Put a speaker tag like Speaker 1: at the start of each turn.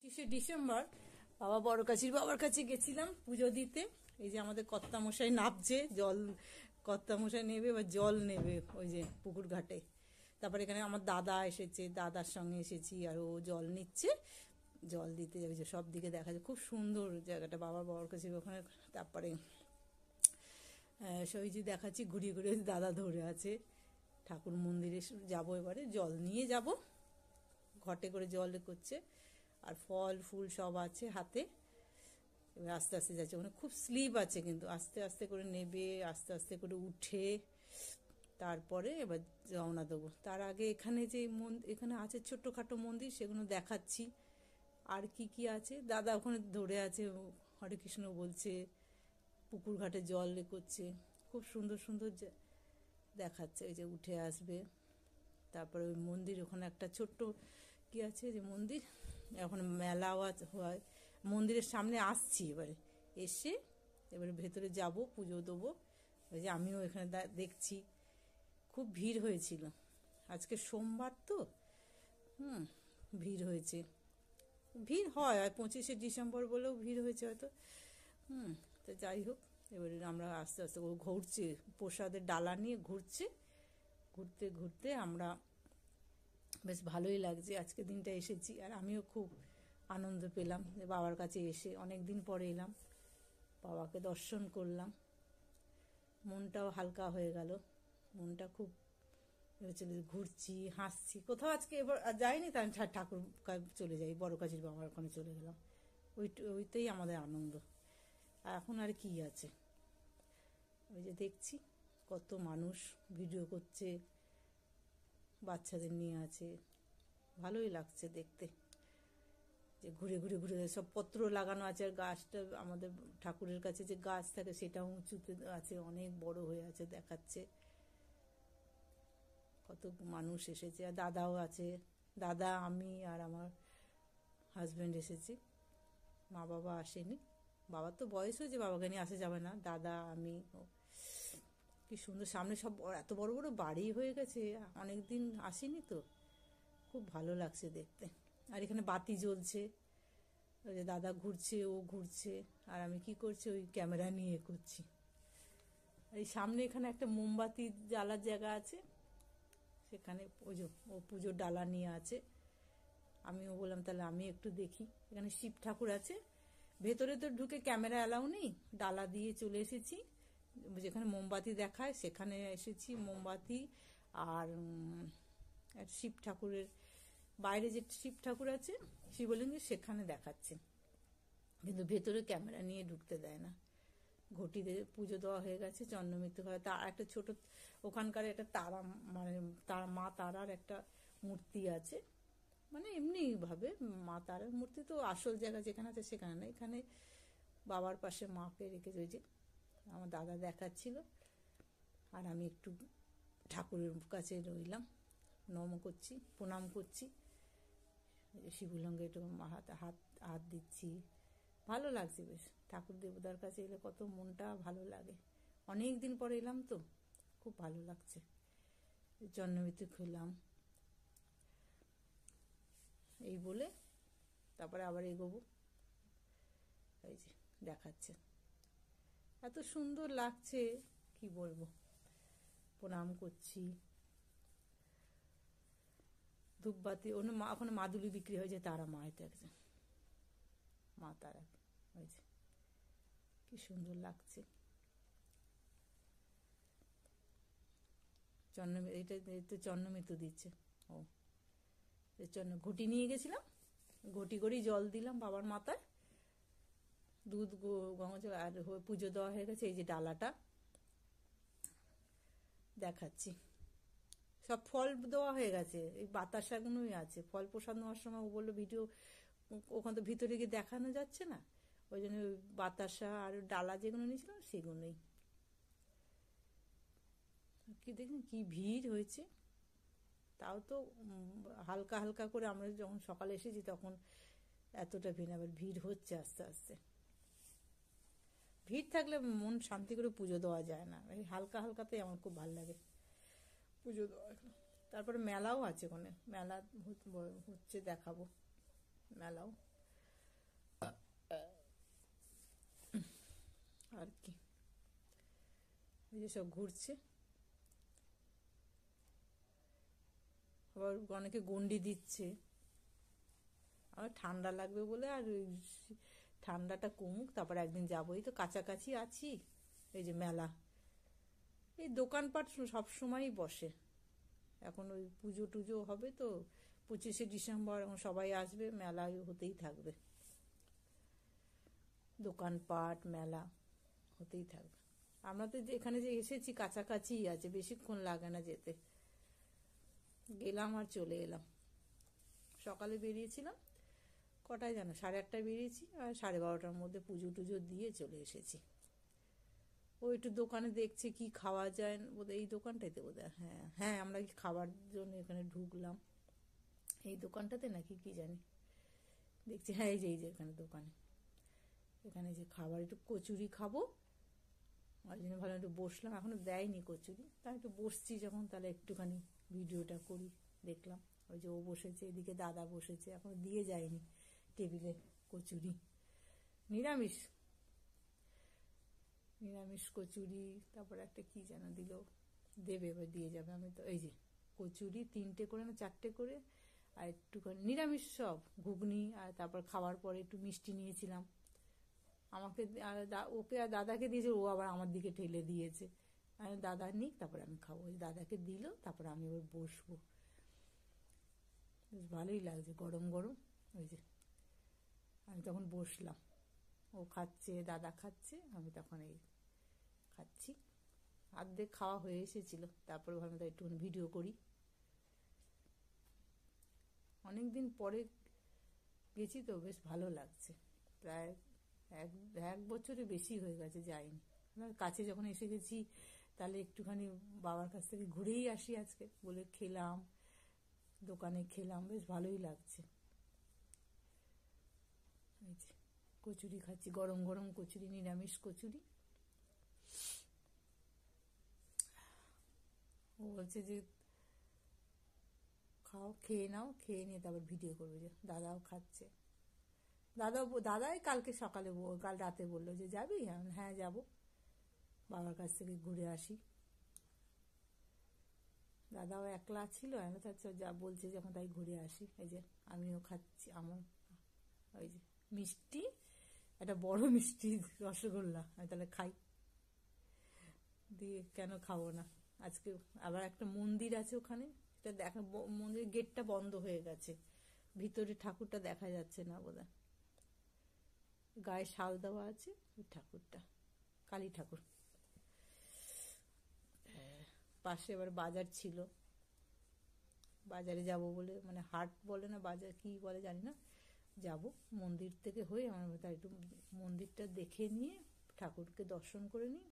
Speaker 1: 25শে December বাবার কাছে গেছিলাম পুজো দিতে। এই যে আমাদের কর্তামশাই নাবছে, কর্তামশাই নেবে বা জল নেবে ওই যে পুকুর ঘাটে। তারপরে এখানে আমার দাদা এসেছে, দাদার সঙ্গে এসেছি, আর ও জল নিচ্ছে, জল দিতে যাবে। যে সব দিকে দেখা যায়, খুব সুন্দর জায়গাটা বাবার কাছে ওখানে। তারপরে ওই যে দেখাচ্ছি, ঘুরিয়ে ঘুরিয়ে দাদা ধরে আছে। ঠাকুর মন্দিরে যাবো, এবারে জল নিয়ে যাব, ঘটে করে জল করছে, আর ফল ফুল সব আছে হাতে। এবার আস্তে আস্তে যাচ্ছে, ওখানে খুব স্লিপ আছে, কিন্তু আস্তে আস্তে করে নেবে, আস্তে আস্তে করে উঠে তারপরে এবার রওনা দেবো। তার আগে এখানে যে এখানে আছে ছোট্টখাটো মন্দির, সেগুলো দেখাচ্ছি। আর কি কি আছে, দাদা ওখানে ধরে আছে, হরে কৃষ্ণ বলছে, পুকুর ঘাটে জল করছে, খুব সুন্দর সুন্দর দেখাচ্ছে। ওই যে উঠে আসবে, তারপরে ওই মন্দির ওখানে একটা ছোট্ট কি আছে যে মন্দির, এখন মেলাও হয়। মন্দিরের সামনে আসছি, এবারে ভেতরে যাব, পুজো দেবো। ওই যে আমিও এখানে দেখছি, খুব ভিড় হয়েছিল, আজকে সোমবার তো, ভিড় হয়েছে, ভিড় হয় 25শে ডিসেম্বর বলেও ভিড় হয়েছে হয়তো। তো যাই হোক, এবারে আমরা আস্তে আস্তে ঘুরছি, প্রসাদের ডালা নিয়ে ঘুরতে ঘুরতে আমরা বেশ ভালোই লাগছে। আজকে দিনটা এসেছি, আর আমিও খুব আনন্দ পেলাম যে বাবার কাছে এসে অনেক দিন পরে এলাম, বাবাকে দর্শন করলাম, মনটাও হালকা হয়ে গেল, মনটা খুব ঘুরছি, হাসছি। কোথাও আজকে এবার যাইনি, তাই ঠাকুর চলে যাই, বড় কাজীর বাবার ওখানে চলে গেলাম, ওইটাই আমাদের আনন্দ। আর এখন আর কি আছে, ওই যে দেখছি কত মানুষ ভিডিও করছে, বাচ্চাদের নিয়ে আছে, ভালোই লাগছে দেখতে। যে ঘুরে ঘুরে ঘুরে সব পত্র লাগানো আছে, আর গাছটা আমাদের ঠাকুরের কাছে যে গাছ থাকে সেটাও উঁচুতে আছে, অনেক বড় হয়ে আছে, দেখাচ্ছে। কত মানুষ এসেছে, আর দাদাও আছে, দাদা, আমি আর আমার হাজব্যান্ড এসেছি, মা বাবা আসেনি। বাবার তো বয়স হয়েছে, বাবাকে নিয়ে আসা যাবে না, দাদা আমি। কি সুন্দর সামনে সব এত বড় বড় বাড়ি হয়ে গেছে, অনেক দিন আসিনি তো, খুব ভালো লাগছে দেখতে। আর এখানে বাতি জ্বলছে, ওই যে দাদা ঘুরছে, ও ঘুরছে, আর আমি কি করছি, ওই ক্যামেরা নিয়ে করছি। এই সামনে এখানে একটা মোমবাতি জ্বালার জায়গা আছে, সেখানে ওই যে ও পুজোর ডালা নিয়ে আছে। আমিও বললাম তাহলে আমি একটু দেখি। এখানে শিব ঠাকুর আছে, ভেতরে তো ঢুকে ক্যামেরা অ্যালাউ নেই, ডালা দিয়ে চলে এসেছি। যেখানে মোমবাতি দেখায় সেখানে এসেছি, মোমবাতি আর শিব ঠাকুরের বাইরে যে শিব ঠাকুর আছে শিবলিঙ্গে, সেখানে দেখাচ্ছে, কিন্তু ভেতরে ক্যামেরা নিয়ে ঢুকতে দেয় না। ঘটিতে পুজো দেওয়া হয়ে গেছে, চন্দ্রমিত্র হয়, তার একটা ছোট ওখানকার একটা তারা, মানে তার মা তারার একটা মূর্তি আছে, মানে এমনি ভাবে মা তারার মূর্তি, তো আসল জায়গা যেখানে আছে সেখানে না, এখানে বাবার পাশে মাকে রেখেছে। ওই যে আমার দাদা দেখাচ্ছিল, আর আমি একটু ঠাকুরের কাছে রইলাম, করছি, প্রণাম করছি, শিবলিঙ্গে একটু হাত হাত হাত দিচ্ছি, ভালো লাগছে বেশ। ঠাকুর দেবতার কাছে এলে কত মনটা ভালো লাগে, অনেক দিন পরে এলাম তো, খুব ভালো লাগছে। জন্মমিত্র খুললাম, এই বলে তারপরে আবার এগোবো। এই যে দেখাচ্ছে, এত সুন্দর লাগছে, কি বলবো। প্রণাম করছি, ধূপবাতি, ওখানে মাদুলি বিক্রি হয়েছে, তারা মা, এটা একজন মা তারা, হয়েছে, কি সুন্দর লাগছে। এটা চন্দ্রমিত্র দিচ্ছে, ও ঘটি নিয়ে গেছিলাম, ঘটি করেই জল দিলাম বাবার মাথায়, দুধ গঙ্গা জল, আর পুজো দেওয়া হয়ে গেছে। এই যে ডালাটা দেখাচ্ছি, সব ফল দেওয়া হয়ে গেছে, এই বাতাসাগুলোই আছে, ফল প্রসাদ নেওয়ার সময় ও বললো ভিডিও, ওখান তো ভিতরে গিয়ে দেখানো যাচ্ছে না, ওই জন্য বাতাসা আর ডালা যেগুলো নিয়েছিলাম সেগুলোই। কি দেখুন কি ভিড় হয়েছে, তাও তো হালকা হালকা করে, আমরা যখন সকালে এসেছি তখন এতটা ভিড়, আবার ভিড় হচ্ছে আস্তে আস্তে। ভিড় থাকলে মন শান্তি করে পুজো দেওয়া যায় না, এই হালকা হালকাতে আমার খুব ভালো লাগে পুজো দেওয়া। তারপরে মেলাও আছে, ওখানে মেলা হচ্ছে, দেখাবো মেলাও। আর কি, এই যে সব ঘুরছে, আবার অনেকে গন্ডি দিচ্ছে। আর ঠান্ডা লাগবে বলে, আর ওই ঠান্ডাটা কমুক তারপর একদিন যাবো। এই তো কাছাকাছি আছি। এই যে মেলা, এই দোকানপাট সবসময়ই বসে। এখন ওই পুজো টুজো হবে তো, 25শে ডিসেম্বর, এখন সবাই আসবে, মেলা হতেই থাকবে, দোকানপাট মেলা হতেই থাকবে। আমরা তো এখানে যে এসেছি কাছাকাছি আছে, বেশিক্ষণ লাগে না যেতে, গেলাম আর চলে এলাম। সকালে বেরিয়েছিলাম, কটায় জানো, 8:30টায় বেরিয়েছি, আর 12:30টার মধ্যে পুজো টুজো দিয়ে চলে এসেছি। ও একটু দোকানে দেখছে কি খাওয়া যায়, বোধহয় এই দোকানটাতে, বোধহয়, হ্যাঁ হ্যাঁ, আমরা কি খাবার জন্য এখানে ঢুকলাম, এই দোকানটাতে নাকি কি জানি, দেখছি হ্যাঁ এই যে এখানে দোকানে, এখানে যে খাবার, একটু কচুরি খাবো, ওই জন্য ভালো একটু বসলাম। এখনো দেয়নি কচুরি, তা একটু বসছি যখন, তাহলে একটুখানি ভিডিওটা করি। দেখলাম ওই যে ও বসেছে, এদিকে দাদা বসেছে, এখনো দিয়ে যায়নি টেবিলে কচুরি। নিরামিষ নিরামিষ কচুরি, তারপর একটা কি যেন দিল, দেবে, এবার দিয়ে যাবে। আমি তো এই যে কচুরি 3টে করে না 4টে করে, আর একটুখানি নিরামিষ সব ঘুগনি, আর তারপর খাওয়ার পরে একটু মিষ্টি নিয়েছিলাম। আমাকে ওকে আর দাদাকে দিয়েছে, ও আবার আমার দিকে ঠেলে দিয়েছে। আমি দাদা নিক, তারপরে আমি খাবো। ওই দাদাকে দিল, তারপরে আমি এবার বসবো। বেশ ভালোই লাগছে, গরম গরম। ওই যে আমি তখন বসলাম, ও খাচ্ছে, দাদা খাচ্ছে, আমি তখন এই খাচ্ছি। অর্ধেক খাওয়া হয়ে এসেছিল, তারপরে ভাবলাম একটু ভিডিও করি। অনেকদিন পরে গেছি তো, বেশ ভালো লাগছে। প্রায় এক এক বছরে বেশি হয়ে গেছে যাইনি। কাছে যখন এসে গেছি, তাহলে একটুখানি বাবার কাছ থেকে ঘুরেই আসি আজকে বলে খেলাম, দোকানে খেলাম, বেশ ভালোই লাগছে। এই যে কচুরি খাচ্ছি, গরম গরম কচুরি, নিরামিষ কচুরি। ও বলছে যে খাও, খেয়ে নাও, খেয়ে নিয়ে তারপর ভিডিও করবে। যে দাদাও খাচ্ছে, দাদাই কালকে সকালে, কাল রাতে বললো যে যাবি, হ্যাঁ যাবো, বাবার কাছ থেকে ঘুরে আসি। দাদাও একলা ছিল, আমি তো যা বলছে যখন তাই ঘুরে আসি। এই যে আমিও খাচ্ছি, আমার ওই যে মিষ্টি, একটা বড় মিষ্টি রসগোল্লা, আমি তাহলে খাই, দিয়ে কেন খাবো না। আজকে আবার একটা মন্দির আছে ওখানে, এটা দেখা, মন্দিরের গেটটা বন্ধ হয়ে গেছে, ভিতরে ঠাকুরটা দেখা যাচ্ছে না বোধহয়, গায়ে শাল দেওয়া আছে ওই ঠাকুরটা, কালী ঠাকুর। পাশে এবার বাজার ছিল, বাজারে যাব বলে, মানে হাট বলে না, বাজার কি বলে জানি না, যাব মন্দির থেকে হয়ে, আমার তাই একটু মন্দিরটা দেখে নিয়ে ঠাকুরকে দর্শন করে নিই,